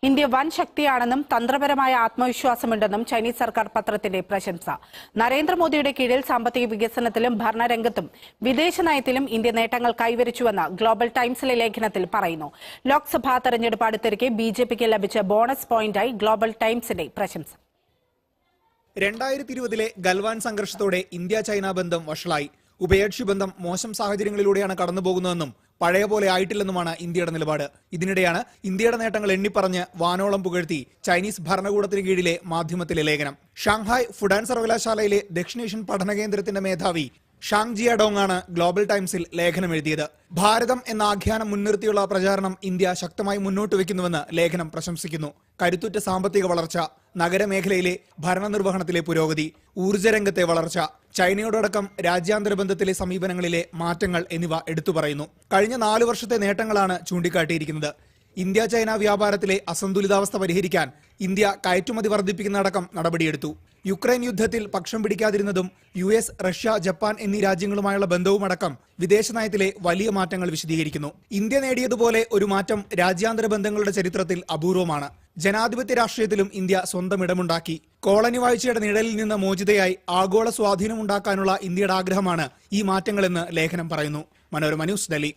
India വൻ ശക്തിയാണെന്നും തന്ത്രപരമായ ആത്മവിശ്വാസമുണ്ടെന്നും Chinese സർക്കാർ പത്രത്തിന്റെ പ്രശംസ. നരേന്ദ്രമോദിയുടെ കീഴിൽ സാമ്പത്തിക വികസനത്തിലും ഭരണരംഗത്തും വിദേശ നയത്തിലും ഇന്ത്യ നേട്ടങ്ങൾ കൈവരിച്ചുവെന്ന് ഗ്ലോബൽ ടൈംസിലെ ലേഖനത്തിൽ പറയുന്നു. ലോക്സഭാ തെരഞ്ഞെടുപ്പ് അടുത്തിരിക്കെ ബിജെപിക്ക് ലഭിച്ച ബോണസ് പോയിന്റായി ഗ്ലോബൽ ടൈംസിന്റെ പ്രശംസ. 2020 ഗൽവാൻ സംഘർഷത്തോടെ ഇന്ത്യ ചൈന ബന്ധം വഷളായി. ഉഭയകക്ഷി ബന്ധം മോശം സാഹചര്യങ്ങളിലൂടെയാണ് കടന്നുപോകുന്നതെന്നും പഴയ പോലെ ആയിട്ടില്ലെന്നുമാണ് ഇന്ത്യയുടെ നിലപാട്. ഇതിനിടെയാണ് ഇന്ത്യയുടെ നേട്ടങ്ങൾ എണ്ണിപ്പറഞ്ഞ് വാനോളം പുകഴ്ത്തി ചൈനീസ് ഭരണകൂടത്തിന് കീഴിലെ മാധ്യമത്തിലെ ലേഖനം. ഷാങ്ഹായ് ഫുഡാൻ സർവകലാശാലയിലെ ദക്ഷിണേഷ്യൻ പഠന കേന്ദ്രത്തിന്റെ മേധാവി ഷാങ് ജിയാഡോങ് ആണ് ഗ്ലോബൽ ടൈംസിൽ ലേഖനം എഴുതിയത്. ഭാരതം എന്ന ആഖ്യാനം മുൻനിർത്തിയുള്ള പ്രചാരണം ഇന്ത്യ ശക്തമായി മുന്നോട്ട് വയ്ക്കുന്നുവെന്ന് ലേഖനം പ്രശംസിക്കുന്നു. കരുത്തുറ്റ സാമ്പത്തിക വളർച്ച, നഗരമേഖലയിലെ ഭരണനിർവഹണത്തിലെ പുരോഗതി, ഊർജ്ജരംഗത്തെ വളർച്ച, ചൈനയോടടക്കം രാജ്യാന്തര ബന്ധത്തിലെ സമീപനങ്ങളിലെ മാറ്റങ്ങൾ എന്നിവ എടുത്തു പറയുന്നു. കഴിഞ്ഞ 4 വർഷത്തെ നേട്ടങ്ങളാണ് ചൂണ്ടിക്കാട്ടിയിരിക്കുന്നത്. ഇന്ത്യ ചൈന വ്യാപാരത്തിലെ അസന്തുലിതാവസ്ഥ പരിഹരിക്കാൻ ഇന്ത്യ കയറ്റുമതി വർദ്ധിപ്പിക്കുന്നതടക്കം നടപടിയെടുത്തു. യുക്രൈൻ യുദ്ധത്തിൽ പക്ഷം പിടിക്കാതിരുന്നതും US, റഷ്യ, ജപ്പാൻ എന്നീ രാജ്യങ്ങളുമായുള്ള ബന്ധവുമടക്കം വിദേശ നയത്തിലെ വലിയ മാറ്റങ്ങൾ വിശദീകരിക്കുന്നു. ഇന്ത്യ നേടിയതുപോലെ ഒരു മാറ്റം രാജ്യാന്തര ബന്ധങ്ങളുടെ ചരിത്രത്തിൽ അപൂർവമാണ്. ജനാധിപത്യ രാഷ്ട്രീയത്തിലും ഇന്ത്യ സ്വന്തം ഇടമുണ്ടാക്കി. കോളനി വാഴ്ചയുടെ നിഴലിൽ നിന്ന് മോചിതയായി ആഗോള സ്വാധീനമുണ്ടാക്കാനുള്ള ഇന്ത്യയുടെ ആഗ്രഹമാണ് ഈ മാറ്റങ്ങളെന്ന് ലേഖനം പറയുന്നു. മനോരമ ന്യൂസ്, ഡൽഹി.